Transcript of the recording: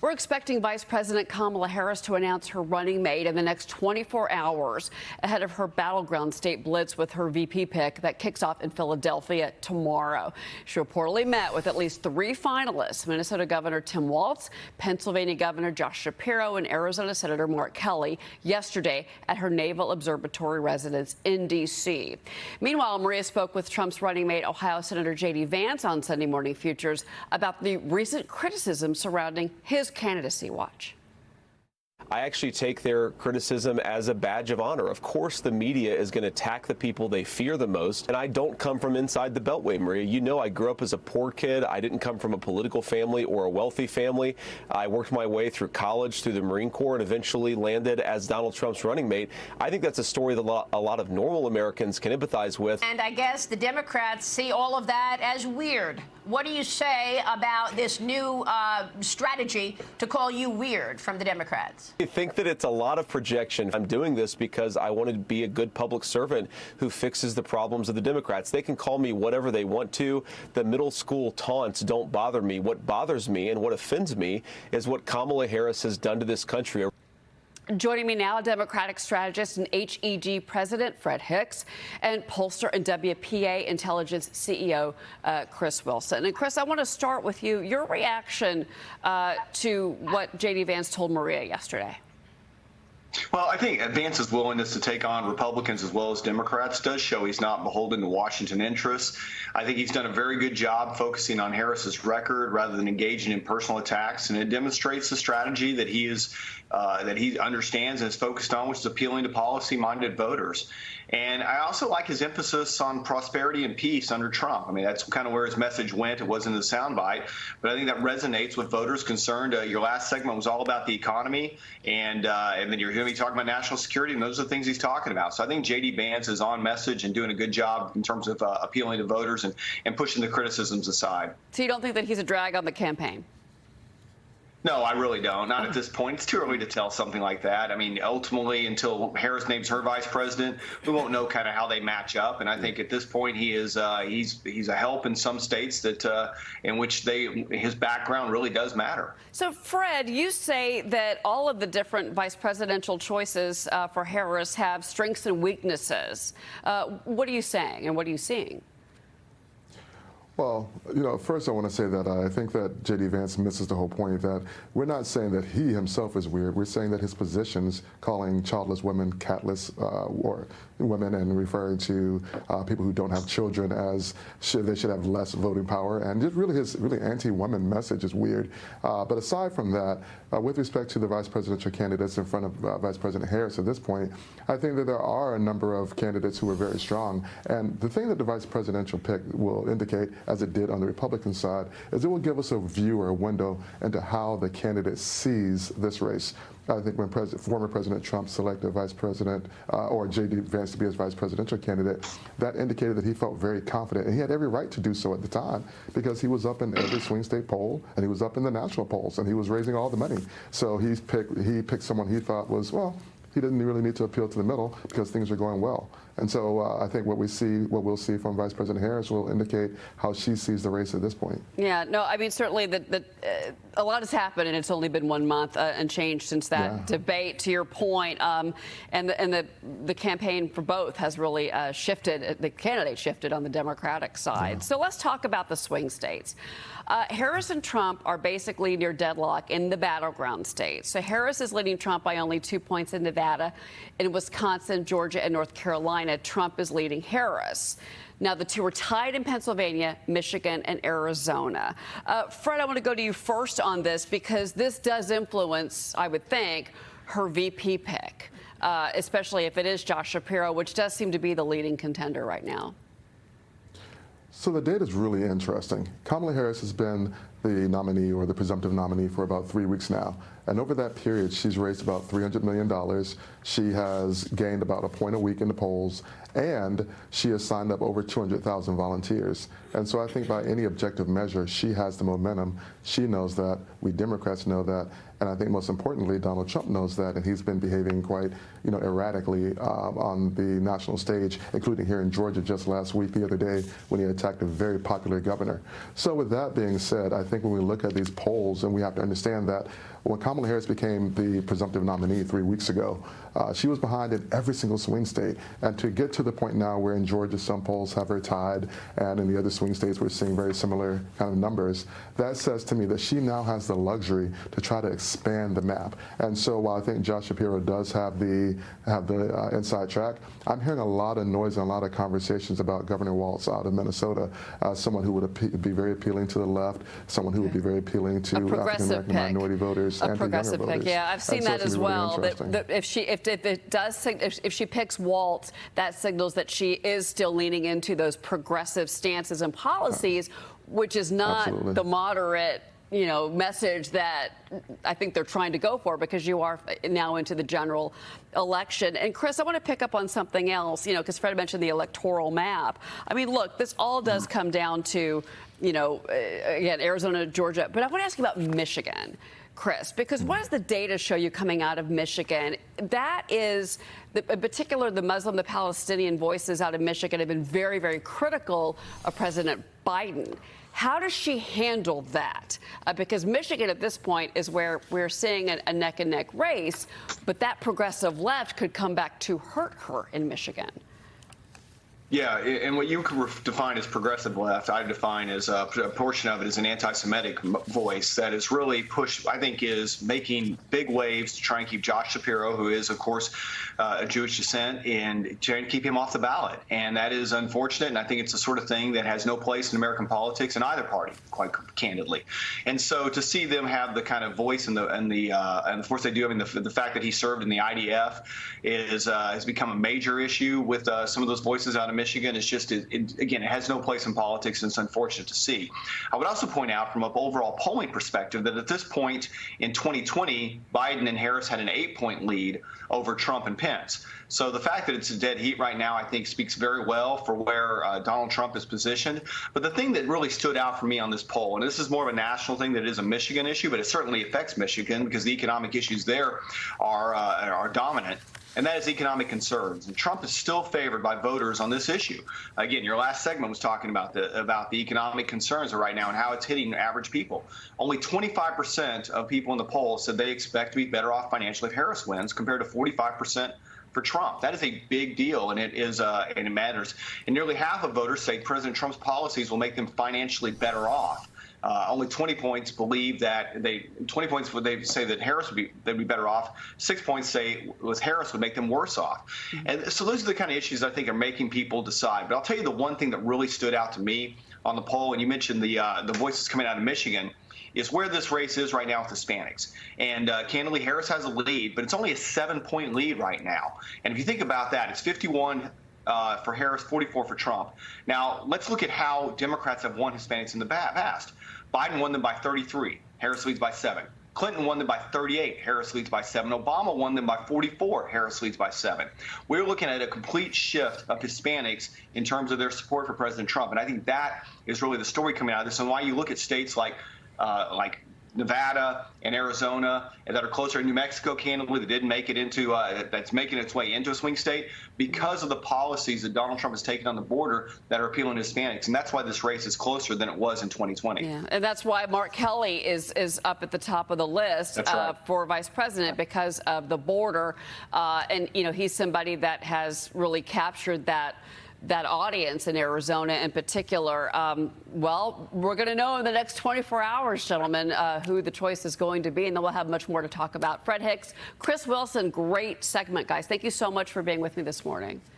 We're expecting Vice President Kamala Harris to announce her running mate in the next 24 hours ahead of her battleground state blitz with her VP pick that kicks off in Philadelphia tomorrow. She reportedly met with at least 3 finalists: Minnesota Governor Tim Walz, Pennsylvania Governor Josh Shapiro, and Arizona Senator Mark Kelly yesterday at her Naval Observatory residence in D.C. Meanwhile, Maria spoke with Trump's running mate, Ohio Senator JD Vance, on Sunday Morning Futures about the recent criticism surrounding his candidacy. Watch. I actually take their criticism as a badge of honor. Of course, the media is going to attack the people they fear the most. And I don't come from inside the Beltway, Maria. You know, I grew up as a poor kid. I didn't come from a political family or a wealthy family. I worked my way through college, through the Marine Corps, and eventually landed as Donald Trump's running mate. I think that's a story that a lot of normal Americans can empathize with. And I guess the Democrats see all of that as weird. What do you say about this new strategy to call you weird from the Democrats? I think that it's a lot of projection. I'm doing this because I want to be a good public servant who fixes the problems of the Democrats. They can call me whatever they want to. The middle school taunts don't bother me. What bothers me and what offends me is what Kamala Harris has done to this country. Joining me now, Democratic strategist and HEG president Fred Hicks, and Pollster and WPA intelligence CEO Chris Wilson. And Chris, I want to start with you. Your reaction to what JD Vance told Maria yesterday. Well, I think Vance's willingness to take on Republicans as well as Democrats does show he's not beholden to Washington interests. I think he's done a very good job focusing on Harris's record rather than engaging in personal attacks, and it demonstrates the strategy that he understands and is focused on, which is appealing to policy-minded voters. And I also like his emphasis on prosperity and peace under Trump. I mean, that's kind of where his message went. It wasn't a soundbite, but I think that resonates with voters concerned. Your last segment was all about the economy, and then you're hearing me talking about national security, and those are the things he's talking about. So I think JD Vance is on message and doing a good job in terms of appealing to voters and pushing the criticisms aside. So you don't think that he's a drag on the campaign? No, I really don't. Not at this point. It's too early to tell something like that. I mean, ultimately, until Harris names her vice president, we won't know kind of how they match up. And I think at this point, he's a help in some states that in which his background really does matter. So, Fred, you say that all of the different vice presidential choices for Harris have strengths and weaknesses. What are you saying, and what are you seeing? Well, first I want to say that I think that JD Vance misses the whole point, that we're not saying that he himself is weird. We're saying that his positions, calling childless women catless or women, and referring to people who don't have children as they should have less voting power, and just really his anti-woman message is weird. But aside from that, with respect to the vice presidential candidates in front of Vice President Harris at this point, I think that there are a number of candidates who are very strong. And the thing that the vice presidential pick will indicate, as it did on the Republican side, is it will give us a view or a window into how the candidate sees this race. I think when former President Trump selected Vice President or JD Vance to be his vice presidential candidate, that indicated that he felt very confident, and he had every right to do so at the time, because he was up in every swing state poll, and he was up in the national polls, and he was raising all the money. So he picked someone he thought was, well, he didn't really need to appeal to the middle because things are going well. And so I think what we'll see from Vice President Harris will indicate how she sees the race at this point. Yeah, no, I mean, certainly a lot has happened, and it's only been 1 month and change since that debate, to your point. And the campaign for both has really shifted. The candidate shifted on the Democratic side. Yeah. So let's talk about the swing states. Harris and Trump are basically near deadlock in the battleground states. So Harris is leading Trump by only 2 points in Nevada. In Wisconsin, Georgia, and North Carolina, Trump is leading Harris. Now, the two are tied in Pennsylvania, Michigan, and Arizona. Fred, I want to go to you first on this, because this does influence, I would think, her VP pick, especially if it is Josh Shapiro, which does seem to be the leading contender right now. So the data is really interesting. Kamala Harris has been the nominee, or the presumptive nominee, for about 3 weeks now. And over that period, she's raised about $300 million. She has gained about a point a week in the polls, and she has signed up over 200,000 volunteers. And so I think by any objective measure, she has the momentum. She knows that. We Democrats know that. And I think most importantly, Donald Trump knows that, and he's been behaving quite, erratically on the national stage, including here in Georgia just last week, the other day, when he attacked a very popular governor. So with that being said, I think think when we look at these polls, and we have to understand that when Kamala Harris became the presumptive nominee 3 weeks ago, she was behind in every single swing state. And to get to the point now where in Georgia some polls have her tied, and in the other swing states we're seeing very similar kind of numbers, that says to me that she now has the luxury to try to expand the map. And so while I think Josh Shapiro does have the inside track, I'm hearing a lot of noise and a lot of conversations about Governor Walz out of Minnesota, someone who would be very appealing to the left, someone who would be very appealing to African American minority voters and to younger voters. Yeah, I've seen that as well. That if she picks Walz, that signals that she is still leaning into those progressive stances and policies, which is not the moderate, message that I think they're trying to go for, because you are now into the general election. And Chris, I want to pick up on something else, because Fred mentioned the electoral map. I mean, look, this all does come down to, again, Arizona, Georgia, but I want to ask you about Michigan, Chris, because what does the data show you coming out of Michigan? That is, in particular, the Muslim, the Palestinian voices out of Michigan have been very, very critical of President Biden. How does she handle that? Because Michigan at this point is where we're seeing a neck-and-neck race, but that progressive left could come back to hurt her in Michigan. Yeah, and what you could define as progressive left, I define as a portion of it as an anti-Semitic voice that is really pushed, I think, is making big waves to try and keep Josh Shapiro, who is, of course, a Jewish descent, and trying to keep him off the ballot. And that is unfortunate, and I think it's the sort of thing that has no place in American politics in either party, quite candidly. And so to see them have the kind of voice and of course they do, I mean, the fact that he served in the IDF has become a major issue with some of those voices out of Michigan. It's just, again, it has no place in politics, and it's unfortunate to see. I would also point out from an overall polling perspective that at this point in 2020, Biden and Harris had an 8-point lead over Trump and Pence. So the fact that it's a dead heat right now, I think, speaks very well for where Donald Trump is positioned. But the thing that really stood out for me on this poll, and this is more of a national thing than it is a Michigan issue, but it certainly affects Michigan because the economic issues there are dominant, and that is economic concerns. And Trump is still favored by voters on this issue. Again, your last segment was talking about the economic concerns right now and how it's hitting average people. Only 25% of people in the poll said they expect to be better off financially if Harris wins, compared to 45% for Trump. That is a big deal, and it and it matters. And nearly half of voters say President Trump's policies will make them financially better off. Only 20 points believe that 20 points would they say that they'd be better off. 6 points say Harris would make them worse off. And so those are the kind of issues I think are making people decide. But I'll tell you the one thing that really stood out to me on the poll, and you mentioned the voices coming out of Michigan, is where this race is right now with Hispanics. And candidly, Harris has a lead, but it's only a 7-point lead right now. And if you think about that, it's 51 for Harris, 44 for Trump. Now, let's look at how Democrats have won Hispanics in the past. Biden won them by 33. Harris leads by 7. Clinton won them by 38. Harris leads by 7. Obama won them by 44. Harris leads by 7. We're looking at a complete shift of Hispanics in terms of their support for President Trump. And I think that is really the story coming out of this, and why you look at states like Nevada and Arizona that are closer, in New Mexico, candidly, that didn't make it into that's making its way into a swing state because of the policies that Donald Trump has taken on the border that are appealing to Hispanics. And that's why this race is closer than it was in 2020. Yeah, and that's why Mark Kelly is up at the top of the list for vice president, because of the border. And, he's somebody that has really captured that audience in Arizona in particular. Well, we're going to know in the next 24 hours, gentlemen, who the choice is going to be, and then we'll have much more to talk about. Fred Hicks, Chris Wilson, great segment, guys. Thank you so much for being with me this morning.